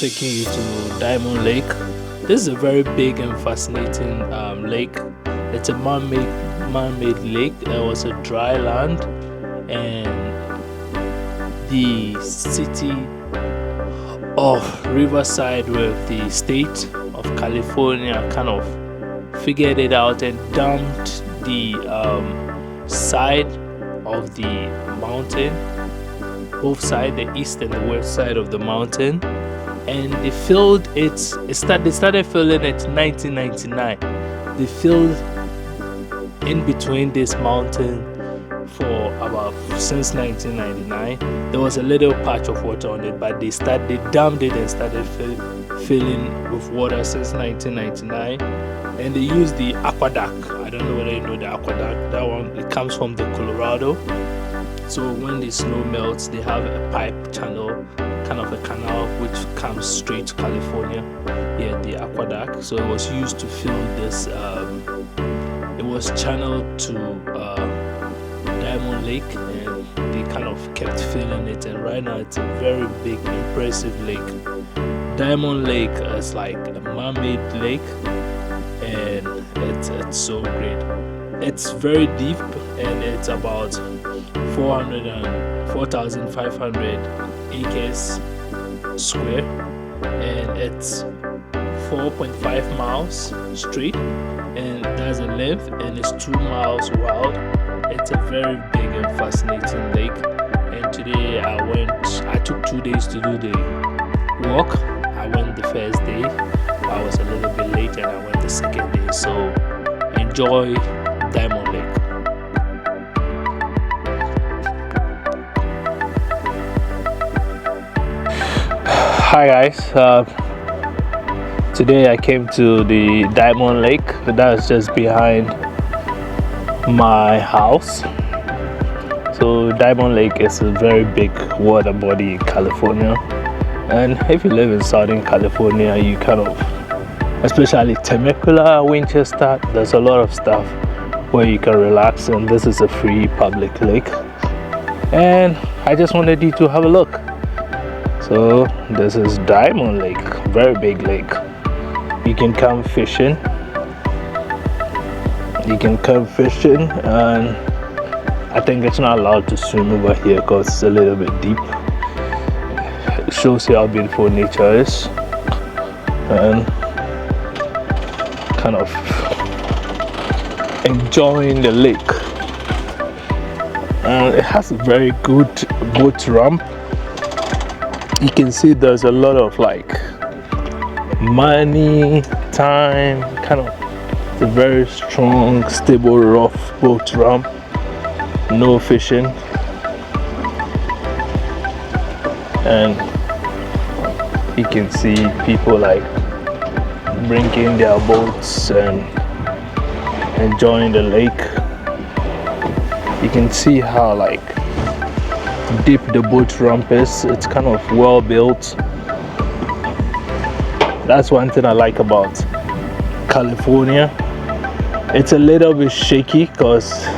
taking you to Diamond Lake. This is a very big and fascinating lake. It's a man-made lake. There was a dry land, and the city of Riverside with the state of California kind of figured it out and dumped the side of the mountain, both sides, the east and the west side of the mountain, and they filled it. They started filling it in 1999. They filled in between this mountain for about since 1999. There was a little patch of water on it, but they dammed it and started filling with water since 1999. And they used the aqueduct. I don't know whether you know the aqueduct. That one, it comes from the Colorado. So when the snow melts, they have a pipe channel, kind of a canal which comes straight to California. Yeah, the aqueduct. So it was used to fill this. It was channeled to Diamond Lake, and they kind of kept filling it. And right now, it's a very big, impressive lake. Diamond Lake is like a man-made lake, and it's so great. It's very deep, and it's about 4,500 acres square, and it's 4.5 miles straight, and that's a length, and it's 2 miles wide. It's a very big and fascinating lake. And today I took 2 days to do the walk. I went the first day, I was a little bit late, and I went the second day. So enjoy Diamond Lake. Hi guys, today I came to the Diamond Lake. That's just behind my house. So Diamond Lake is a very big water body in California, and if you live in Southern California, you kind of, especially Temecula, Winchester, there's a lot of stuff where you can relax, and this is a free public lake, and I just wanted you to have a look. So this is Diamond Lake, very big lake. You can come fishing. And I think it's not allowed to swim over here because it's a little bit deep. It shows you how beautiful nature is, and kind of enjoying the lake. And it has a very good boat ramp. You can see there's a lot of like money, time, kind of a very strong, stable, rough boat ramp. No fishing, and you can see people like bringing their boats and enjoying the lake. You can see how like deep the boat ramp is. It's kind of well built. That's one thing I like about California. It's a little bit shaky because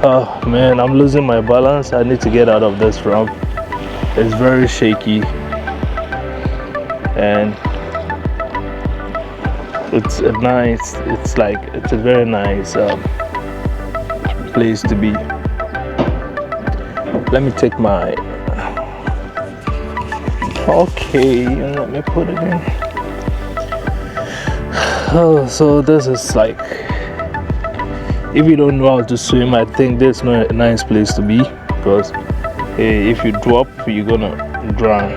oh man, I'm losing my balance. I need to get out of this ramp. It's very shaky, and it's a very nice place to be. Let me take my and let me put it in. Oh, so this is like, if you don't know how to swim, I think this is not a nice place to be, because if you drop, you're gonna drown.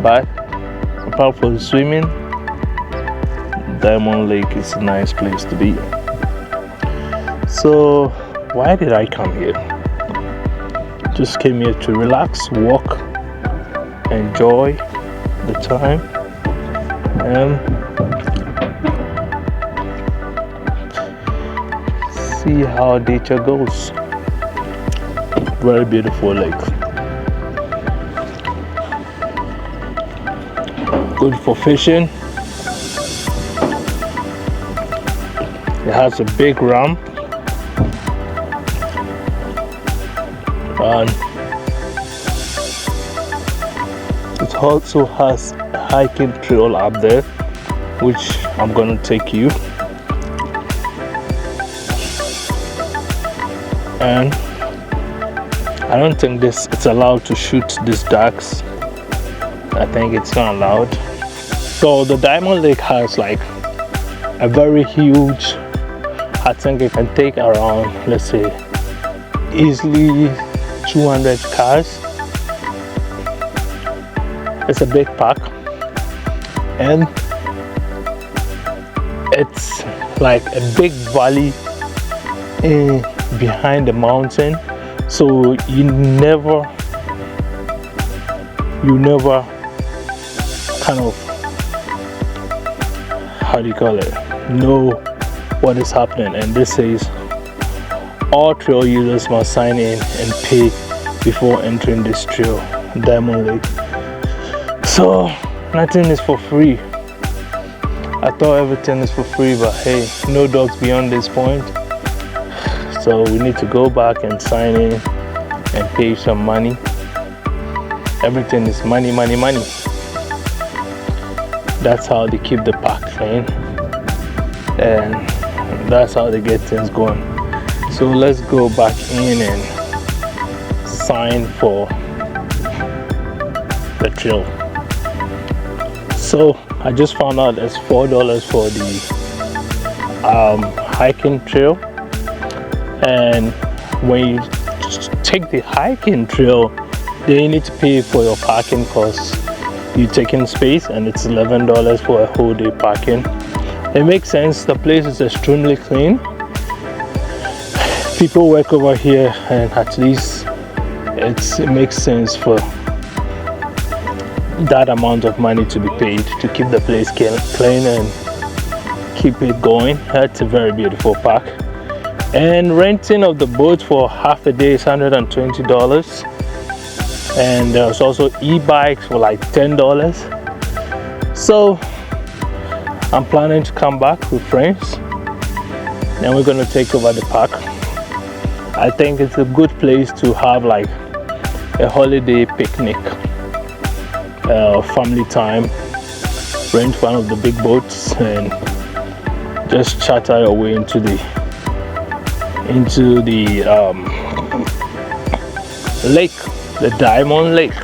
But apart from swimming, Diamond Lake is a nice place to be. So why did I come here? Just came here to relax, walk, enjoy the time, and see how nature goes. Very beautiful lake. Good for fishing. It has a big ramp, and it also has a hiking trail up there, which I'm gonna take you. And I don't think it's allowed to shoot these ducks. I think it's not allowed. So the Diamond Lake has like a very huge, I think it can take around, let's say, easily 200 cars. It's a big park, and it's like a big valley behind the mountain, so you never kind of, how do you call it, know what is happening. And this says all trail users must sign in and pay before entering this trail, Diamond Lake. So nothing is for free. I thought everything is for free, but hey, no dogs beyond this point. So we need to go back and sign in and pay some money. Everything is money, money, money. That's how they keep the park clean, and that's how they get things going. So let's go back in and sign for the trail. So I just found out it's $4 for the hiking trail, and when you take the hiking trail, then you need to pay for your parking costs. You take in space, and it's $11 for a whole day parking. It makes sense. The place is extremely clean. People work over here, and at least it makes sense for that amount of money to be paid to keep the place clean and keep it going. That's a very beautiful park. And renting of the boat for half a day is $120. And there's also e-bikes for like $10. So I'm planning to come back with friends, and we're going to take over the park. I think it's a good place to have like a holiday picnic, family time. Rent one of the big boats and just charter your way into the lake, the Diamond Lake.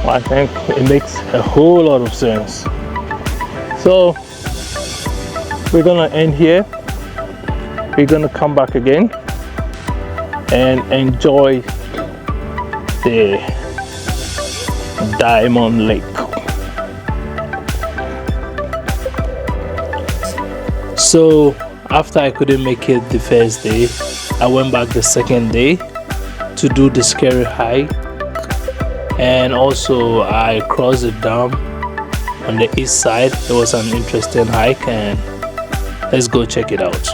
I think it makes a whole lot of sense. So we're gonna end here. We're gonna come back again and enjoy the Diamond Lake. So after I couldn't make it the first day, I went back the second day to do the scary hike, and also I crossed the dam on the east side. It was an interesting hike, and let's go check it out.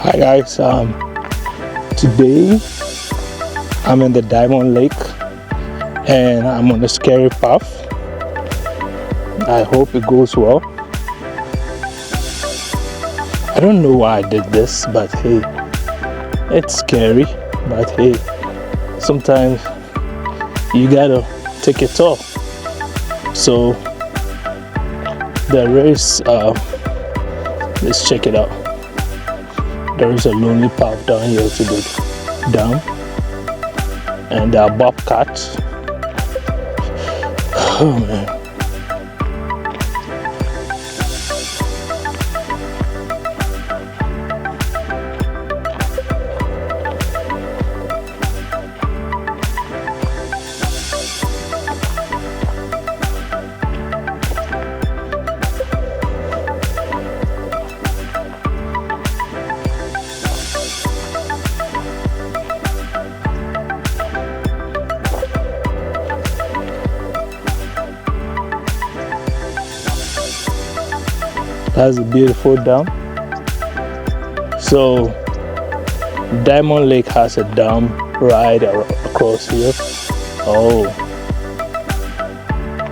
Hi guys, today I'm in the Diamond Lake and I'm on a scary path. I hope it goes well. I don't know why I did this, but hey, it's scary, but hey, sometimes you gotta take it off. So there is let's check it out. There is a lonely path down here to the dam, and there are bobcats. Oh man. That's a beautiful dam. So Diamond Lake has a dam right across here. Oh,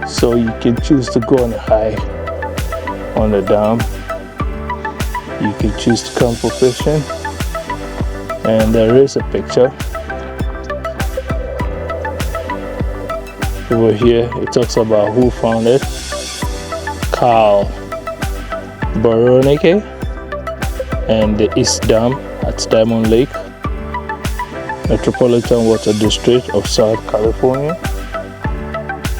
so you can choose to go on a hike on the dam. You can choose to come for fishing, and there is a picture Over here, it talks about who found it. Carl Baroneke and the East Dam at Diamond Lake, Metropolitan Water District of South California.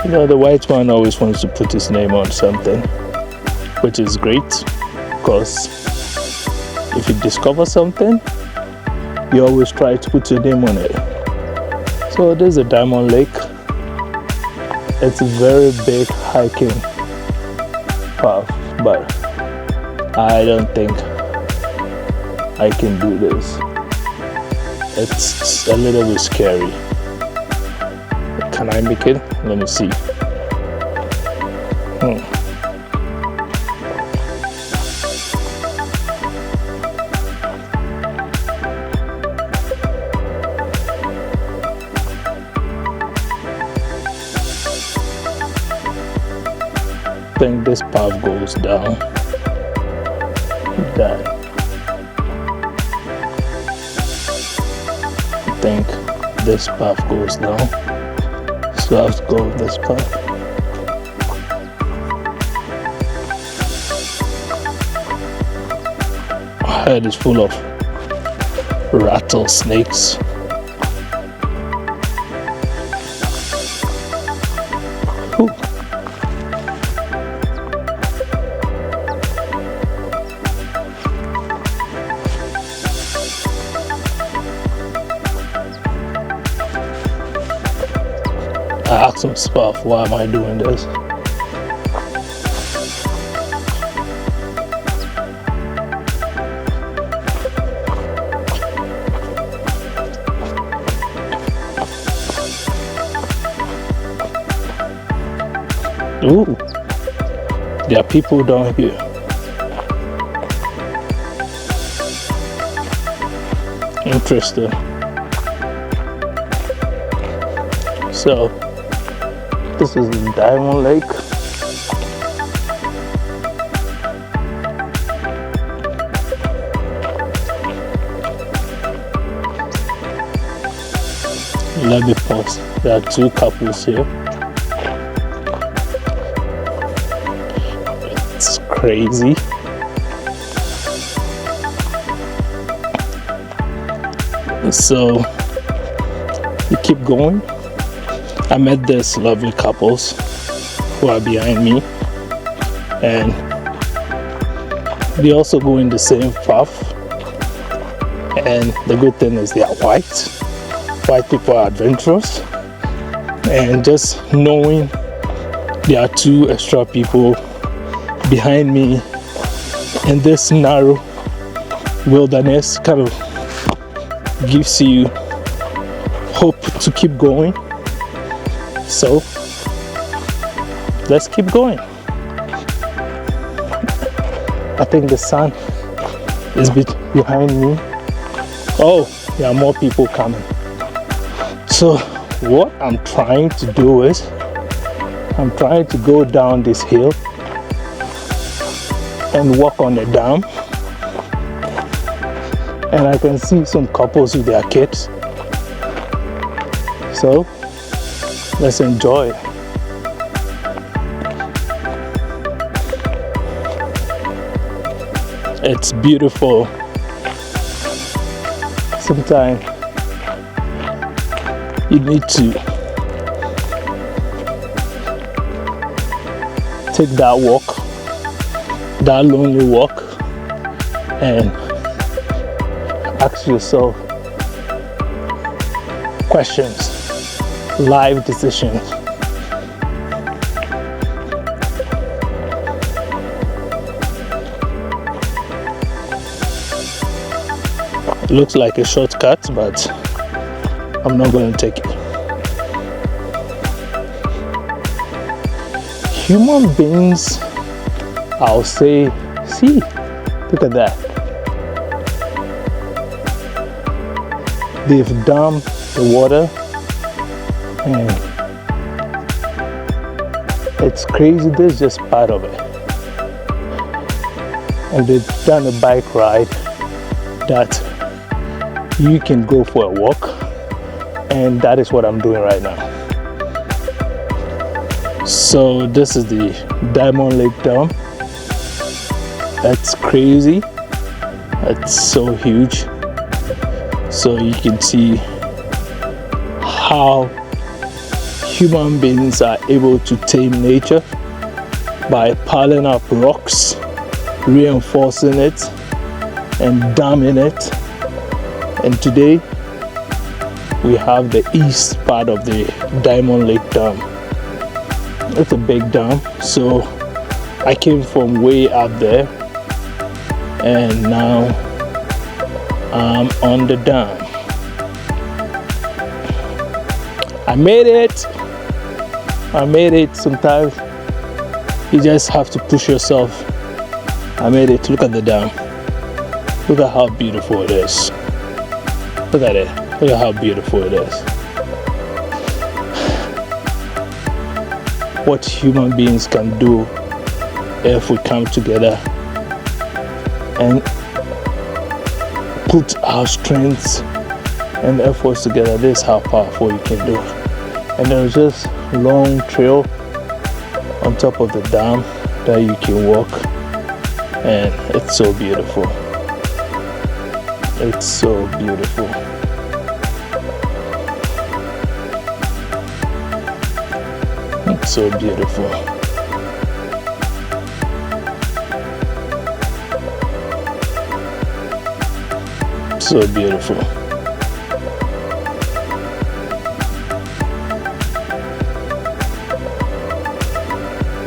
You know, the white man always wants to put his name on something, which is great, because if you discover something, you always try to put your name on it. So there's a Diamond Lake. It's a very big hiking path, but I don't think I can do this. It's a little bit scary. Can I make it? Let me see. I think this path goes down. That. I think this path goes down. So I have to go this path. My head is full of rattlesnakes. Ooh. I asked myself, why am I doing this? Ooh, there are people down here. Interesting. So, this is the Diamond Lake. Let me pause. There are two couples here. It's crazy. So, you keep going. I met these lovely couples who are behind me, and they also go in the same path. And the good thing is they are white. White people are adventurous, and just knowing there are two extra people behind me in this narrow wilderness kind of gives you hope to keep going. So let's keep going. I think the sun is behind me. Oh, there are more people coming. So what I'm trying to do is I'm trying to go down this hill and walk on the dam, and I can see some couples with their kids. So let's enjoy. It's beautiful. Sometimes you need to take that walk, that lonely walk, and ask yourself questions, life decisions. It looks like a shortcut, but I'm not going to take it. Human beings, I'll say, see, look at that. They've dammed the water, and it's crazy. This is just part of it. And they've done a bike ride that you can go for a walk, and that is what I'm doing right now. So this is the Diamond Lake Dam. That's crazy. It's so huge. So you can see how human beings are able to tame nature by piling up rocks, reinforcing it, and damming it. And today we have the east part of the Diamond Lake Dam. It's a big dam, so I came from way up there and now I'm on the dam. I made it. Sometimes you just have to push yourself. I made it. Look at the dam. Look at how beautiful it is. Look at it. Look at how beautiful it is. What human beings can do if we come together and put our strengths and efforts together. This is how powerful you can do. And there's just a long trail on top of the dam that you can walk, and it's so beautiful. It's so beautiful. It's so beautiful. So beautiful.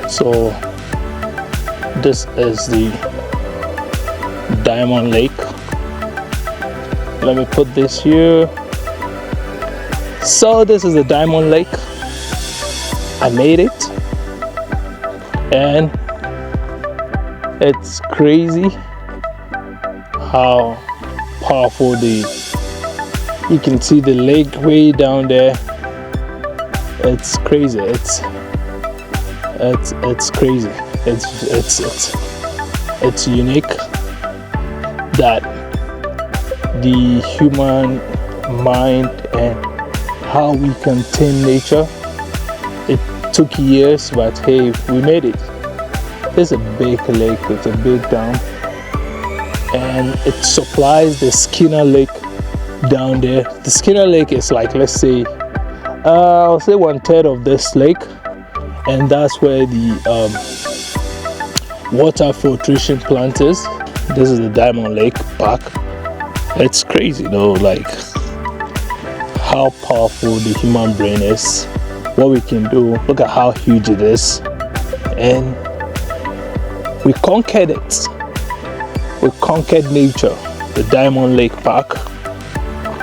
So this is the Diamond Lake. Let me put this here. So this is the Diamond Lake. I made it, and it's crazy how powerful you can see the lake way down there. It's crazy. It's crazy. It's unique that the human mind and how we can tame nature. It took years, but hey, we made it. It's a big lake. It's a big dam, and it supplies the Skinner Lake down there. The Skinner Lake is like, let's say, I'll say 1/3 of this lake, and that's where the water filtration plant is. This is the Diamond Lake Park. It's crazy though, like how powerful the human brain is, what we can do. Look at how huge it is, and we conquered it. We conquered nature. The Diamond Lake Park.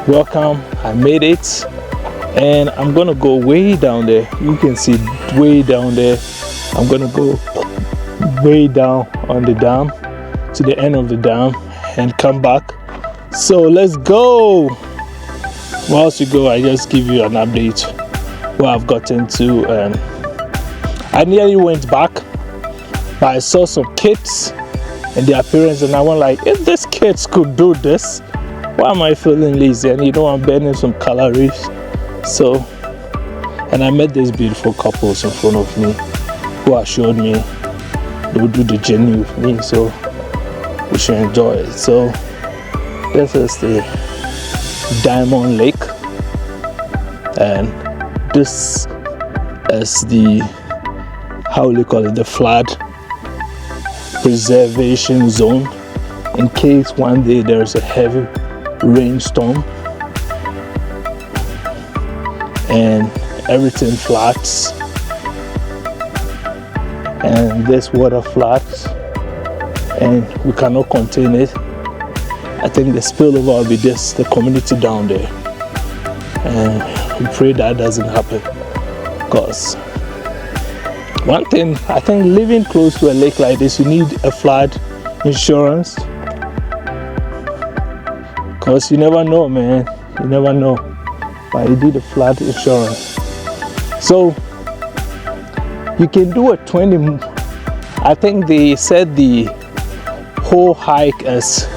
Welcome. I made it, and I'm gonna go way down there. You can see way down there. I'm gonna go way down on the dam to the end of the dam and come back. So let's go. Whilst we go, I just give you an update where I've gotten to, and I nearly went back, but I saw some kids and their parents, and I went like, if these kids could do this, why am I feeling lazy? And you know, I'm burning some calories. So, and I met these beautiful couples in front of me who assured me they would do the journey with me, so we should enjoy it. So this is the Diamond Lake, and this is the, how will you call it, the flood preservation zone, in case one day there's a heavy rainstorm and everything floods, and this water floods and we cannot contain it. I think the spillover will be just the community down there, and we pray that doesn't happen, because one thing, I think living close to a lake like this, you need a flood insurance, because you never know, man. You never know. But you need a flood insurance. So you can do a 20. I think they said the whole hike is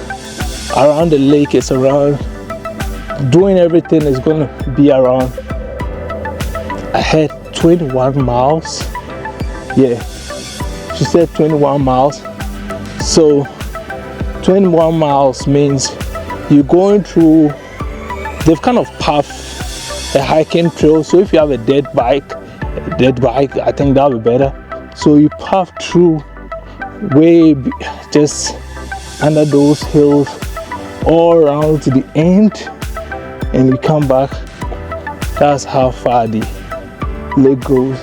around the lake is around, doing everything is going to be around, I had 21 miles. Yeah, she said 21 miles. So 21 miles means you're going through, they've kind of paved a hiking trail. So if you have a dirt bike, I think that would be better. So you path through just under those hills all around to the end, and you come back. That's how far the lake goes.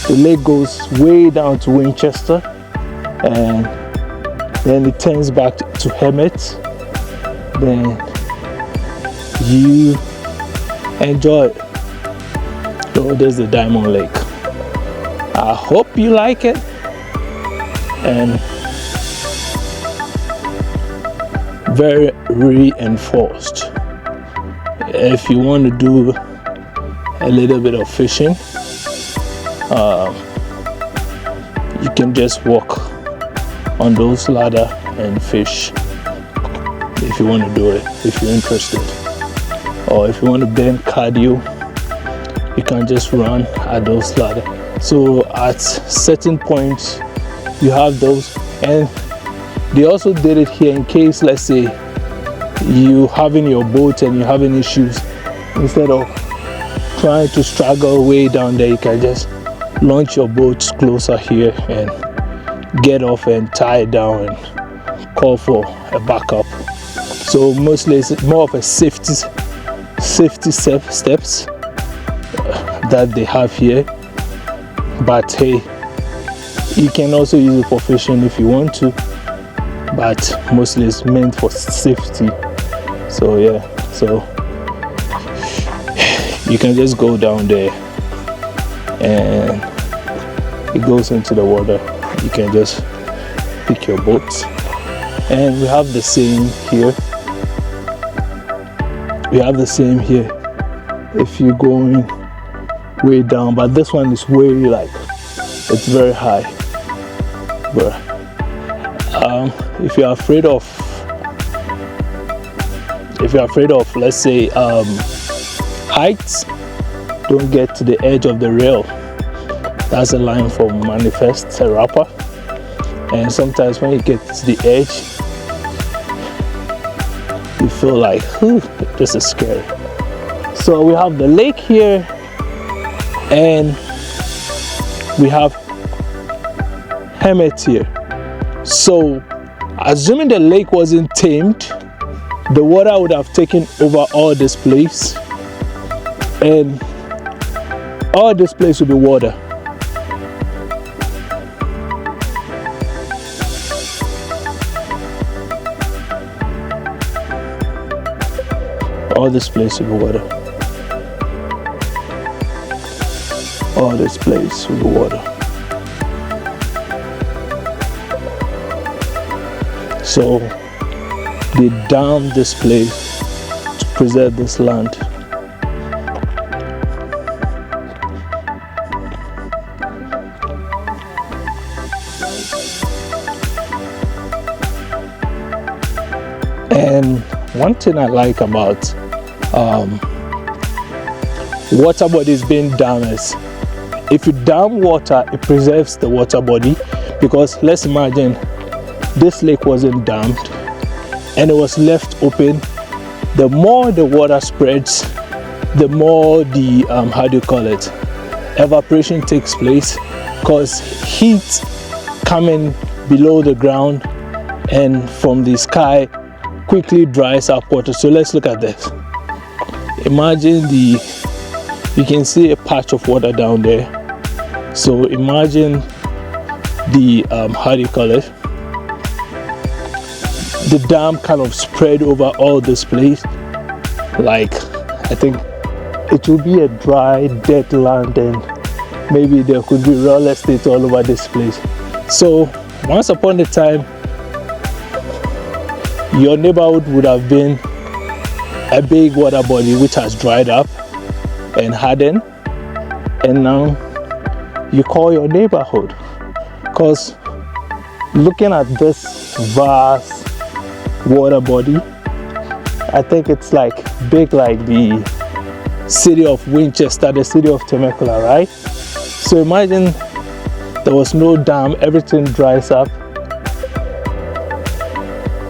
The lake goes way down to Winchester, and then it turns back to Hemet. Then you enjoy it. So there's the Diamond Lake. I hope you like it, and very reinforced. If you want to do a little bit of fishing, you can just walk on those ladder and fish if you want to do it, if you're interested. Or if you want to burn cardio, you can just run at those ladder. So at certain points you have those, and they also did it here in case, let's say you having your boat and you're having issues, instead of trying to struggle way down there, you can just launch your boat closer here and get off and tie it down and call for a backup. So mostly it's more of a safety steps that they have here. But hey, you can also use it for fishing if you want to, but mostly it's meant for safety. So yeah, so you can just go down there and it goes into the water. You can just pick your boat, and we have the same here. We have the same here if you're going way down, but this one is way, like, it's very high. But if you're afraid of let's say heights, don't get to the edge of the rail. That's a line from Manifest, a rapper. And sometimes when you get to the edge, you feel like, this is scary. So we have the lake here, and we have Hemet here. So assuming the lake wasn't tamed, the water would have taken over all this place, and all this place will be water. All this place will be water. All this place will be water. So they dammed this place to preserve this land. And one thing I like about water bodies being dammed is, if you dam water, it preserves the water body. Because let's imagine this lake wasn't dammed and it was left open. The more the water spreads, the more the evaporation takes place, because heat coming below the ground and from the sky quickly dries up water. So let's look at this. Imagine you can see a patch of water down there. So imagine the the dam kind of spread over all this place. Like, I think it will be a dry, dead land, and maybe there could be real estate all over this place. So once upon a time, your neighborhood would have been a big water body which has dried up and hardened, and now you call your neighborhood. Because looking at this vast water body, I think it's like big like the city of Winchester, the city of Temecula, right? So imagine there was no dam, everything dries up,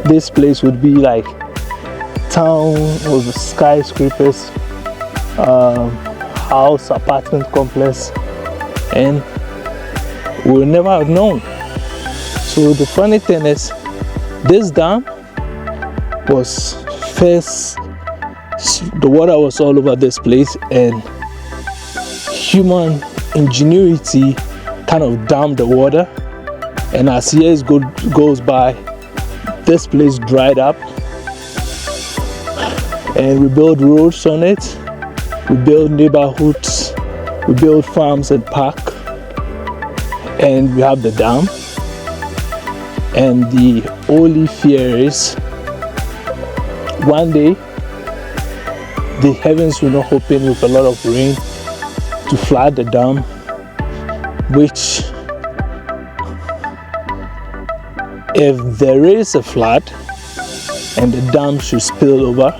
this place would be like town with skyscrapers, house, apartment complex, and we would never have known. So the funny thing is, this dam was first, the water was all over this place, and human ingenuity kind of dammed the water, and as years goes by, this place dried up, and we built roads on it, we built neighborhoods, we built farms and park, and we have the dam. And the only fear is one day the heavens will not open with a lot of rain to flood the dam, which, if there is a flood and the dam should spill over,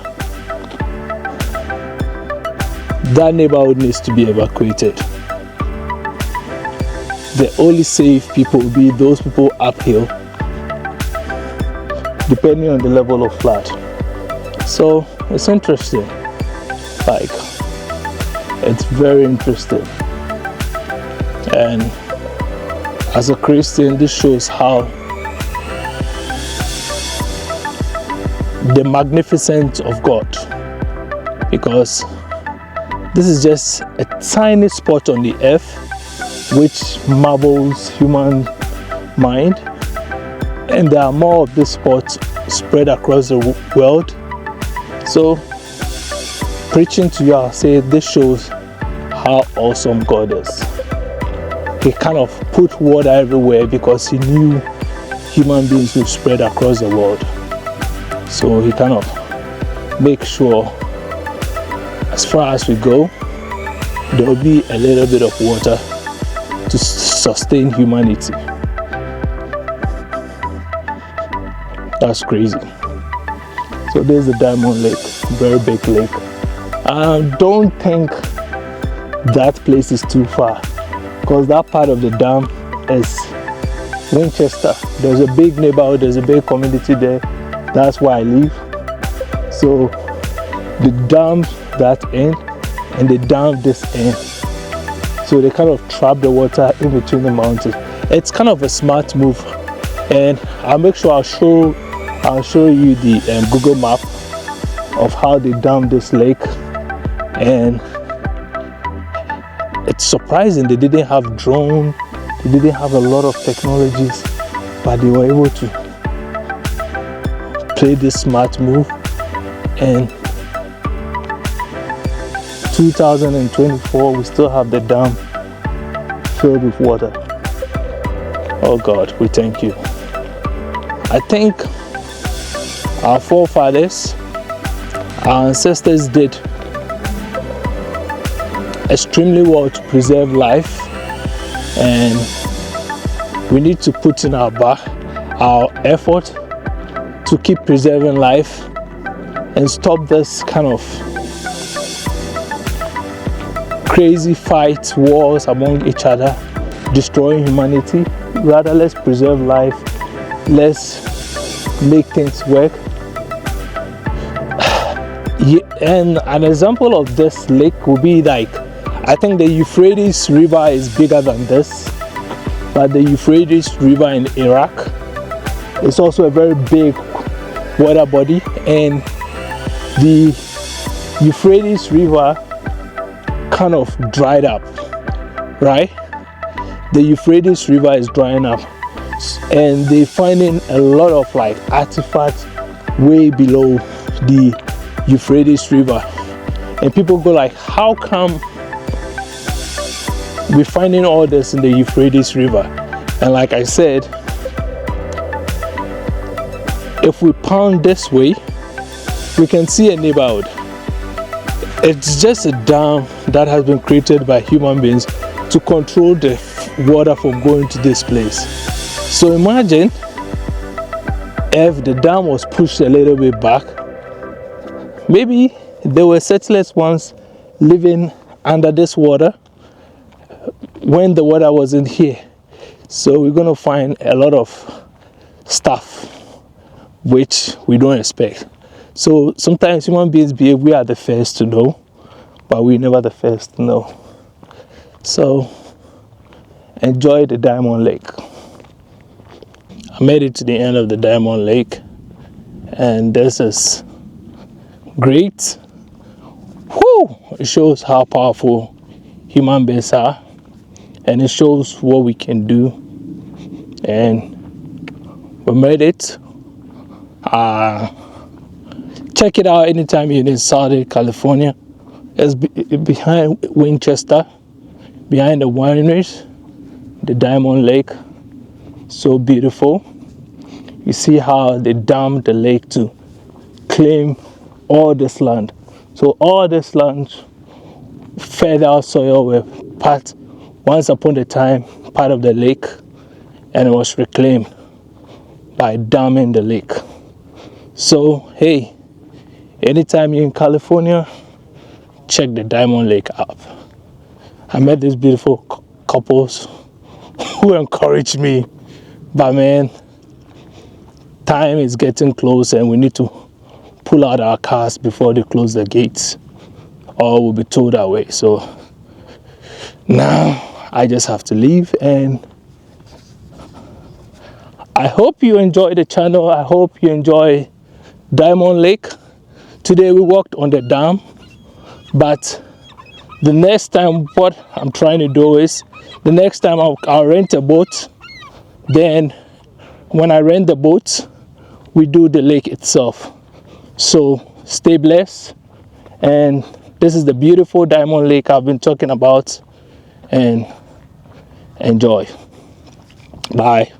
that neighborhood needs to be evacuated. The only safe people will be those people uphill, depending on the level of flood. So it's interesting, like, it's very interesting. And as a Christian, this shows how the magnificence of God, because this is just a tiny spot on the earth which marvels human mind, and there are more of these spots spread across the world. So preaching to you, I'll say this shows how awesome God is. He kind of put water everywhere because he knew human beings would spread across the world. So he kind of makes sure, as far as we go, there will be a little bit of water to sustain humanity. That's crazy. So there's the Diamond Lake, very big lake. I don't think that place is too far, because that part of the dam is Winchester. There's a big neighborhood, there's a big community there. That's where I live. So they dam that end and they dam this end. So they kind of trap the water in between the mountains. It's kind of a smart move, and I'll make sure I'll show you the Google map of how they dam this lake. And it's surprising they didn't have drone, they didn't have a lot of technologies, but they were able to play this smart move. And 2024, we still have the dam filled with water. Oh God, we thank you. I think our forefathers, our ancestors did extremely well to preserve life, and we need to put in our effort to keep preserving life and stop this kind of crazy fights, wars among each other, destroying humanity. Rather, let's preserve life, let's make things work. And an example of this lake will be like, I think the Euphrates River is bigger than this, but the Euphrates River in Iraq is also a very big water body, and the Euphrates River kind of dried up, right? The Euphrates River is drying up, and they're finding a lot of like artifacts way below the Euphrates River, and people go like, how come we're finding all this in the Euphrates River? And like I said, if we pound this way, we can see a neighborhood. It's just a dam that has been created by human beings to control the water from going to this place. So imagine if the dam was pushed a little bit back. Maybe there were settlers once living under this water when the water wasn't here. So we're gonna find a lot of stuff which we don't expect. So sometimes human beings behave, we are the first to know, but we're never the first to know. So enjoy the Diamond Lake. I made it to the end of the Diamond Lake, and this is great. Whew! It shows how powerful human beings are, and it shows what we can do. And we made it. Check it out anytime you're in Southern California. It's behind Winchester, behind the wineries, the Diamond Lake. So beautiful. You see how they dammed the lake to claim all this land. So all this land, fertile soil, were part, once upon a time, part of the lake, and it was reclaimed by damming the lake. So hey, anytime you're in California, check the Diamond Lake out. I met these beautiful couples who encouraged me, but man, time is getting close and we need to pull out our cars before they close the gates, or we'll be towed away. So now I just have to leave, and I hope you enjoy the channel. I hope you enjoy Diamond Lake. Today we walked on the dam, but the next time what I'm trying to do is, the next time I'll rent a boat. Then when I rent the boat, we do the lake itself. So stay blessed, and this is the beautiful Diamond Lake I've been talking about, and enjoy. Bye.